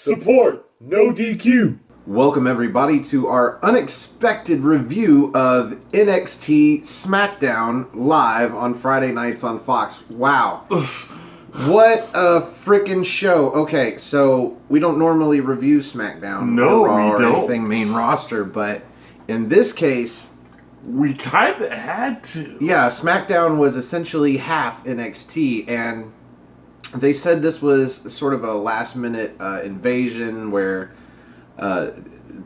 Support, no DQ. Welcome everybody to our unexpected review of NXT SmackDown live on Friday nights on Fox. Wow. What a freaking show. Okay, so we don't normally review SmackDown or Raw or anything main roster, but in this case, we kind of had to. Yeah, SmackDown was essentially half NXT, and they said this was sort of a last-minute invasion where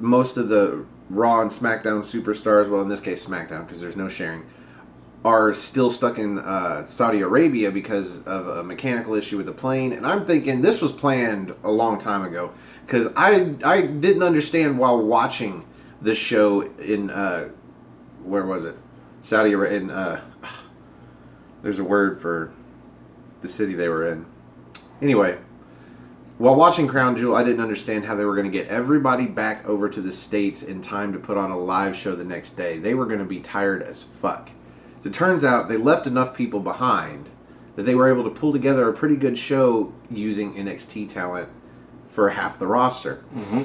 most of the Raw and SmackDown superstars, well, in this case SmackDown because there's no sharing, are still stuck in Saudi Arabia because of a mechanical issue with the plane. And I'm thinking this was planned a long time ago because I didn't understand while watching this show in, where was it? Saudi Arabia. There's a word for the city they were in. Anyway, while watching Crown Jewel, I didn't understand how they were going to get everybody back over to the States in time to put on a live show the next day. They were going to be tired as fuck. As it turns out, they left enough people behind that they were able to pull together a pretty good show using NXT talent for half the roster. Mm-hmm.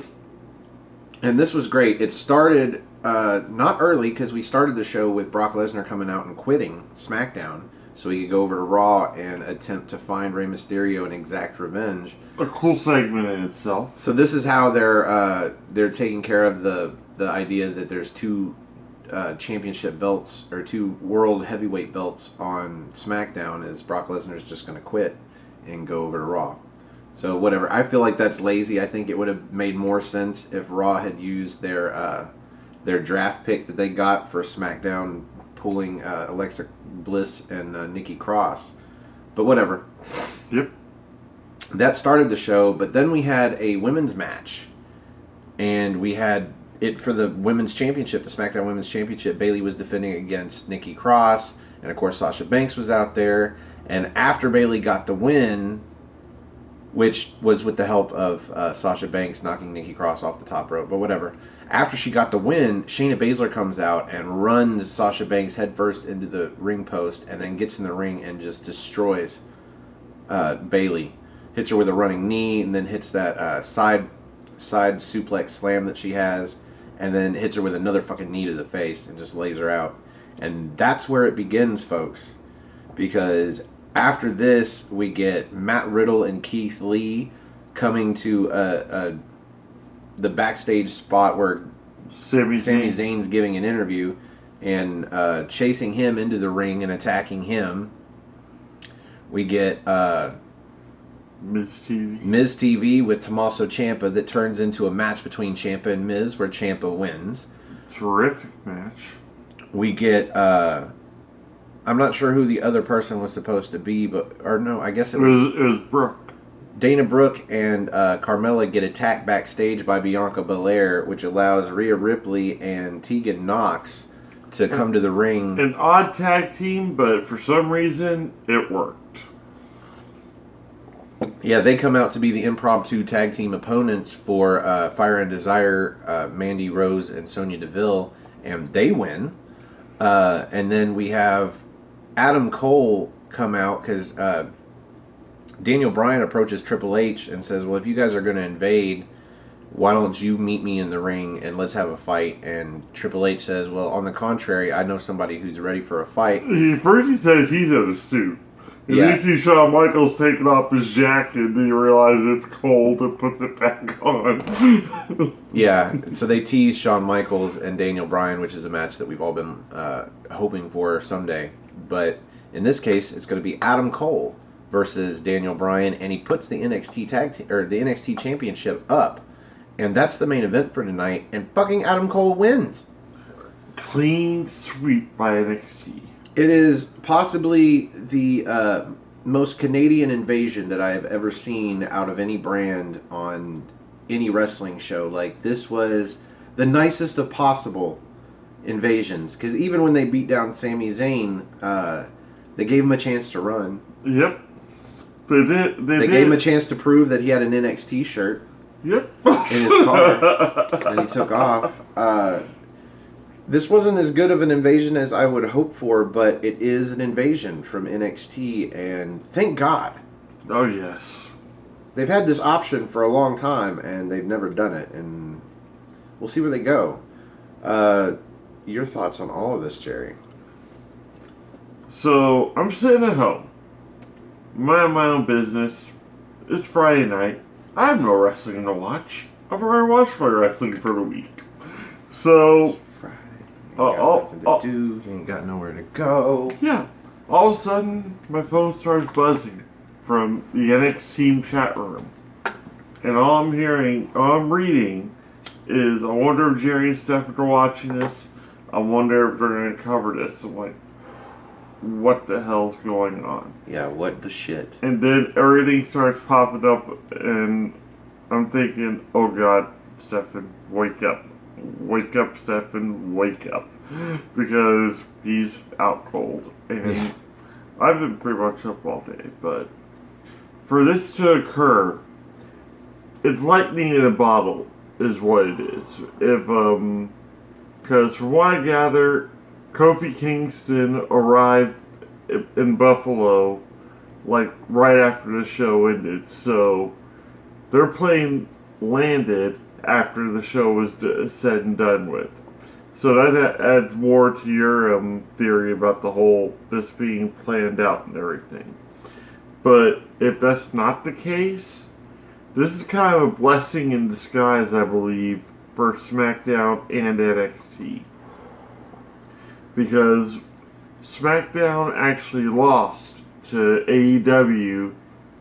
And this was great. It started not early because we started the show with Brock Lesnar coming out and quitting SmackDown so he could go over to Raw and attempt to find Rey Mysterio and exact revenge. A cool segment in itself. So this is how they're taking care of the idea that there's two championship belts or two world heavyweight belts on SmackDown, is Brock Lesnar's just going to quit and go over to Raw. So whatever. I feel like that's lazy. I think it would have made more sense if Raw had used their draft pick that they got for SmackDown, pulling Alexa Bliss and Nikki Cross. But whatever. Yep. That started the show, but then we had a women's match. And we had it for the women's championship, the SmackDown Women's Championship. Bayley was defending against Nikki Cross. And of course Sasha Banks was out there. And after Bayley got the win, which was with the help of Sasha Banks knocking Nikki Cross off the top rope, but whatever. After she got the win, Shayna Baszler comes out and runs Sasha Banks headfirst into the ring post and then gets in the ring and just destroys Bayley. Hits her with a running knee and then hits that side suplex slam that she has, and then hits her with another fucking knee to the face and just lays her out. And that's where it begins, folks, because after this, we get Matt Riddle and Keith Lee coming to the backstage spot where Sami Zayn's giving an interview and chasing him into the ring and attacking him. We get Miz TV with Tommaso Ciampa that turns into a match between Ciampa and Miz where Ciampa wins. Terrific match. We get I'm not sure who the other person was supposed to be, I guess it was Brooke. Dana Brooke and Carmella get attacked backstage by Bianca Belair, which allows Rhea Ripley and Tegan Nox to come to the ring. An odd tag team, but for some reason, it worked. Yeah, they come out to be the impromptu tag team opponents for Fire and Desire, Mandy Rose and Sonya Deville, and they win. And then we have Adam Cole come out because Daniel Bryan approaches Triple H and says, well, if you guys are going to invade, why don't you meet me in the ring and let's have a fight? And Triple H says, well, on the contrary, I know somebody who's ready for a fight. First he says he's in a suit. And then you see Shawn Michaels taking off his jacket, and then you realize it's cold and puts it back on. Yeah, so they tease Shawn Michaels and Daniel Bryan, which is a match that we've all been hoping for someday. But in this case, it's going to be Adam Cole versus Daniel Bryan, and he puts the NXT the NXT Championship up, and that's the main event for tonight. And fucking Adam Cole wins. Clean sweep by NXT. It is possibly the most Canadian invasion that I have ever seen out of any brand on any wrestling show. Like, this was the nicest of possible invasions, because even when they beat down Sami Zayn, they gave him a chance to run. Yep. They did. They gave him a chance to prove that he had an NXT shirt. Yep. In his car. And he took off. This wasn't as good of an invasion as I would hope for, but it is an invasion from NXT, and thank God. Oh, yes. they've had this option for a long time, and they've never done it, and we'll see where they go. Your thoughts on all of this, Jerry? So, I'm sitting at home, minding my own business. It's Friday night. I have no wrestling to watch. I've already watched my wrestling for the week. So, Friday. You got nothing to do. You ain't got nowhere to go. Yeah. All of a sudden, my phone starts buzzing from the NXT chat room. And all I'm reading is, I wonder if Jerry and Stefan are watching this. I wonder if they're going to cover this. I'm like, what the hell's going on? Yeah, what the shit? And then everything starts popping up, and I'm thinking, oh God, Stefan, wake up. Wake up, Stefan, wake up. Because he's out cold. And I've been pretty much up all day, but for this to occur, it's lightning in a bottle, is what it is. Because from what I gather, Kofi Kingston arrived in Buffalo, like, right after the show ended. So, their plane landed after the show was said and done with. So that adds more to your theory about the whole, this being planned out and everything. But if that's not the case, this is kind of a blessing in disguise, I believe, for SmackDown and NXT. Because SmackDown actually lost to AEW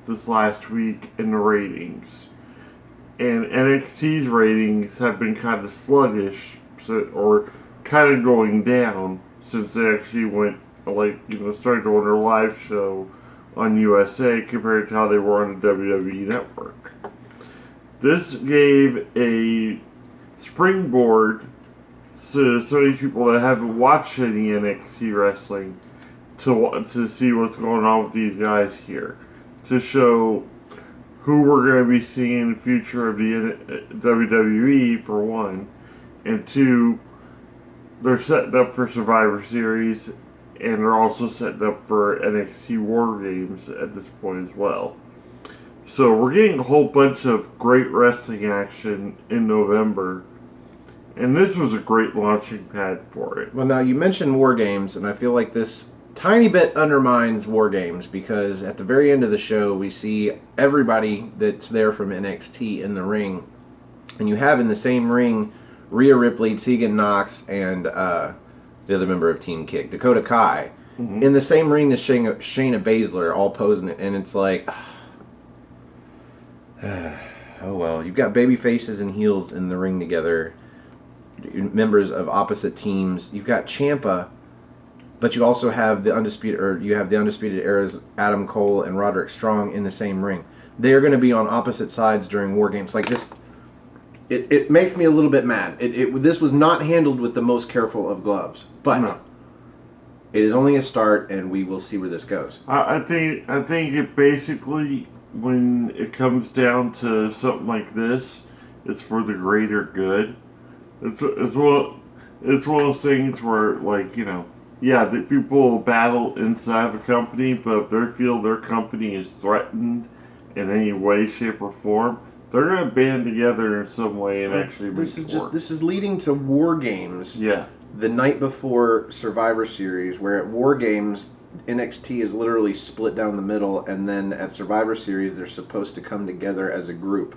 this last week in the ratings. And NXT's ratings have been kind of sluggish, or kind of going down, since they actually went, started doing their live show on USA compared to how they were on the WWE Network. This gave a springboard to so many people that haven't watched any NXT wrestling to see what's going on with these guys here, to show who we're going to be seeing in the future of the WWE, for one, and two, they're setting up for Survivor Series, and they're also setting up for NXT Wargames at this point as well. So we're getting a whole bunch of great wrestling action in November, and this was a great launching pad for it. Well, now you mentioned Wargames, and I feel like this tiny bit undermines Wargames, because at the very end of the show we see everybody that's there from NXT in the ring, and you have in the same ring Rhea Ripley, Tegan Nox, and the other member of Team Kick, Dakota Kai, in the same ring as Shayna Baszler, all posing it, and it's like, oh well, you've got baby faces and heels in the ring together, members of opposite teams. You've got Ciampa, but you also have the undisputed era's Adam Cole and Roderick Strong in the same ring. They are going to be on opposite sides during Wargames. Like this, it makes me a little bit mad. This was not handled with the most careful of gloves, but it is only a start, and we will see where this goes. I think it basically, when it comes down to something like this, it's for the greater good. It's one of those things where, like, the people will battle inside of a company, but if they feel their company is threatened in any way, shape, or form, they're going to band together in some way and actually make it work. This is leading to Wargames. Yeah. The night before Survivor Series, where at Wargames, NXT is literally split down the middle, and then at Survivor Series, they're supposed to come together as a group.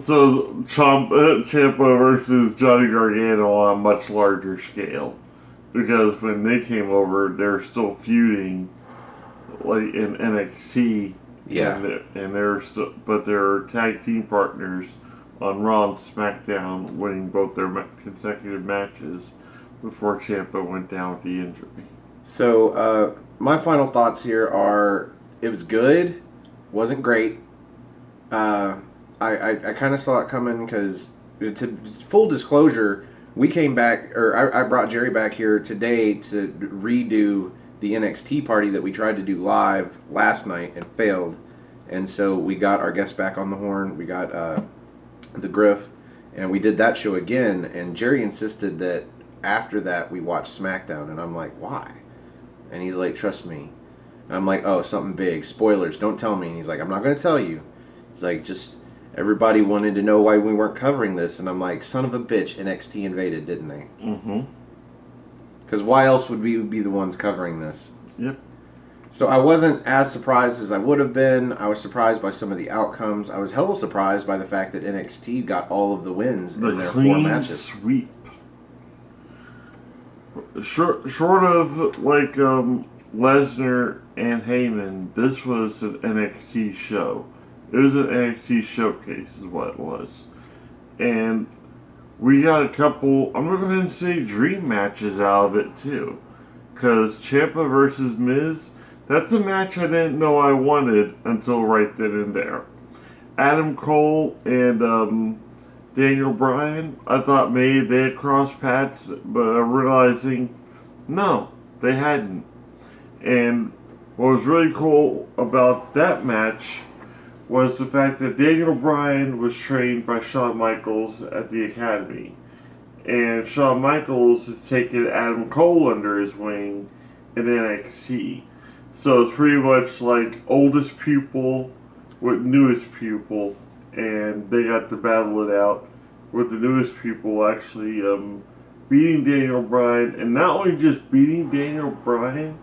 So, Ciampa versus Johnny Gargano on a much larger scale. Because when they came over, they're still feuding, like, in NXT. Yeah. But they're tag team partners on Raw and SmackDown, winning both their consecutive matches before Ciampa went down with the injury. So, my final thoughts here are, it was good, wasn't great. I kind of saw it coming, because, to full disclosure, we came back, or I brought Jerry back here today to redo the NXT party that we tried to do live last night and failed. And so we got our guest back on the horn. We got the Griff, and we did that show again. And Jerry insisted that after that we watch SmackDown, and I'm like, why? And he's like, trust me, And I'm like, oh, something big. Spoilers, don't tell me. And he's like, I'm not going to tell you. He's like, just everybody wanted to know why we weren't covering this. And I'm like, son of a bitch, NXT invaded, didn't they? Mm-hmm. Because why else would we be the ones covering this? Yep. So I wasn't as surprised as I would have been. I was surprised by some of the outcomes. I was hella surprised by the fact that NXT got all of the wins in their 4 matches. Sweep. Short of like Lesnar and Heyman, this was an NXT show. It was an NXT showcase, is what it was, and we got a couple. I'm gonna go ahead and say dream matches out of it too, because Ciampa versus Miz. That's a match I didn't know I wanted until right then and there. Adam Cole and Daniel Bryan, I thought maybe they had crossed paths, but realizing, no, they hadn't. And what was really cool about that match was the fact that Daniel Bryan was trained by Shawn Michaels at the Academy. And Shawn Michaels has taken Adam Cole under his wing in NXT. So it's pretty much like oldest pupil with newest pupil, and they got to battle it out with the newest pupil actually beating Daniel Bryan, and not only just beating Daniel Bryan,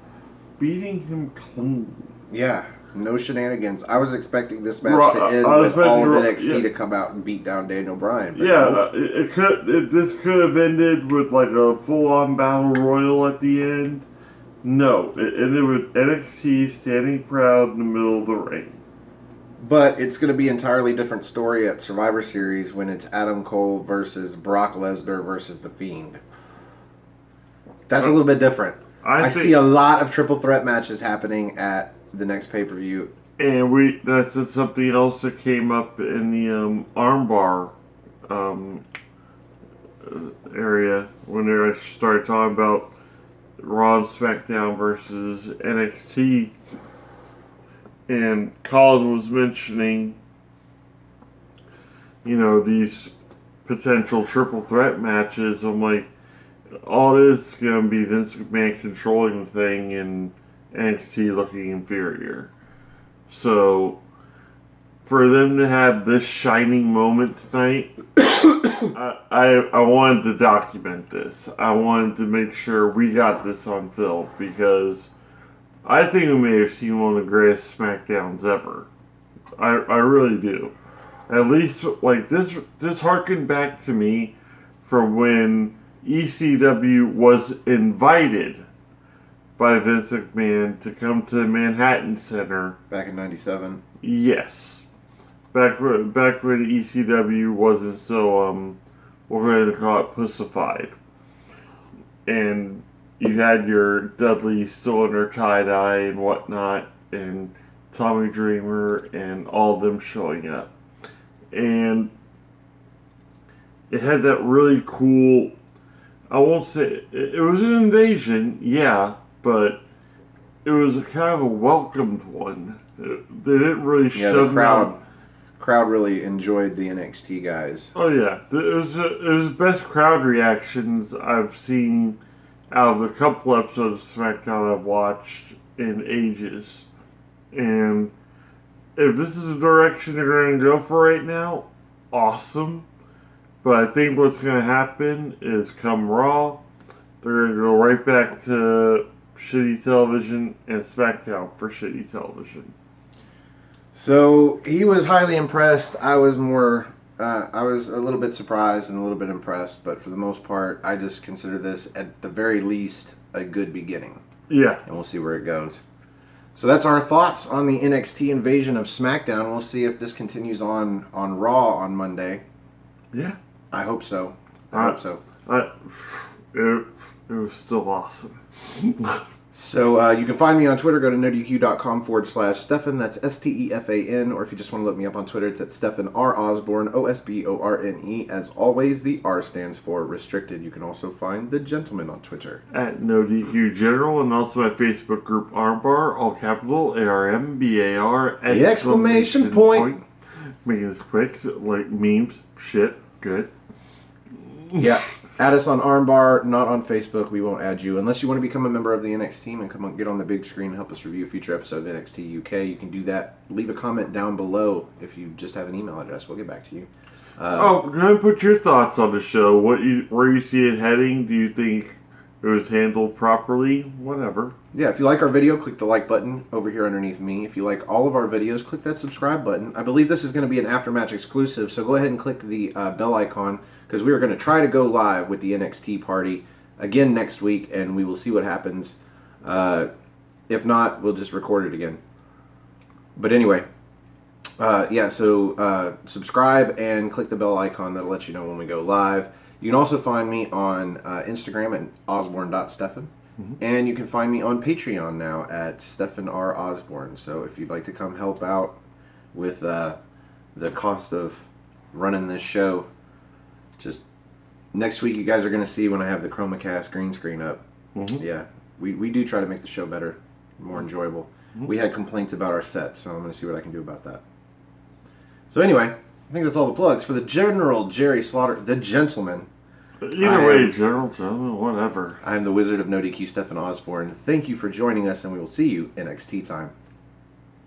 beating him clean. Yeah, no shenanigans. I was expecting this match to end with all of NXT to come out and beat down Daniel Bryan. Yeah, this could have ended with like a full-on battle royal at the end. No, it ended with NXT standing proud in the middle of the ring. But it's going to be an entirely different story at Survivor Series when it's Adam Cole versus Brock Lesnar versus The Fiend. That's a little bit different. I see a lot of triple threat matches happening at the next pay-per-view. And that's something else that came up in the armbar area when they started talking about Raw and SmackDown versus NXT, and Colin was mentioning, these potential triple threat matches. I'm like, all it is going to be Vince McMahon controlling the thing and NXT looking inferior. So, for them to have this shining moment tonight, I wanted to document this. I wanted to make sure we got this on film, because I think we may have seen one of the greatest SmackDowns ever. I really do. At least, like, this harkened back to me from when ECW was invited by Vince McMahon to come to the Manhattan Center. Back in '97? Yes. Back when ECW wasn't so, we're going to call it pussified. And you had your Dudley still under tie-dye and whatnot, and Tommy Dreamer and all of them showing up. And it had that really cool, I won't say, it was an invasion, yeah, but it was a kind of a welcomed one. They didn't really show the crowd really enjoyed the NXT guys. Oh yeah, it was the best crowd reactions I've seen out of a couple episodes of SmackDown I've watched in ages. And if this is the direction they're going to go for right now, awesome. But I think what's going to happen is come Raw, they're going to go right back to shitty television, and SmackDown for shitty television. So he was highly impressed. I was I was a little bit surprised and a little bit impressed, but for the most part, I just consider this at the very least a good beginning. Yeah. And we'll see where it goes. So that's our thoughts on the NXT invasion of SmackDown. We'll see if this continues on Raw on Monday. Yeah. I hope so. I hope so. It was still awesome. So you can find me on Twitter. Go to nodq.com/Stefan. That's STEFAN. Or if you just want to look me up on Twitter, it's at Stefan R. Osborne, OSBORNE. As always, the R stands for restricted. You can also find the gentleman on Twitter at NoDQ General, and also my Facebook group Armbar, all capital ARMBAR. The exclamation point. Making this quick, like memes, shit, good. Yeah. Add us on Armbar, not on Facebook. We won't add you unless you want to become a member of the NXT team and come on, get on the big screen and help us review a future episode of NXT UK. You can do that. Leave a comment down below if you just have an email address. We'll get back to you. Go ahead and put your thoughts on the show. Where you see it heading? Do you think it was handled properly? Whatever. Yeah, if you like our video, click the like button over here underneath me. If you like all of our videos, click that subscribe button. I believe this is going to be an Aftermatch exclusive, so go ahead and click the bell icon, because we are going to try to go live with the NXT party again next week, and we will see what happens. If not, we'll just record it again. But anyway, so subscribe and click the bell icon. That'll let you know when we go live. You can also find me on Instagram at osborne.stefan. And you can find me on Patreon now at Stefan R. Osborne. So if you'd like to come help out with the cost of running this show, just next week you guys are going to see when I have the ChromaCast green screen up. Yeah, we do try to make the show better, more enjoyable. We had complaints about our set, so I'm going to see what I can do about that. So anyway, I think that's all the plugs. For the General Jerry Slaughter, the gentleman. Either way, General, whatever. I'm the Wizard of No DQ, Stefan Osborne. Thank you for joining us, and we will see you in NXT time.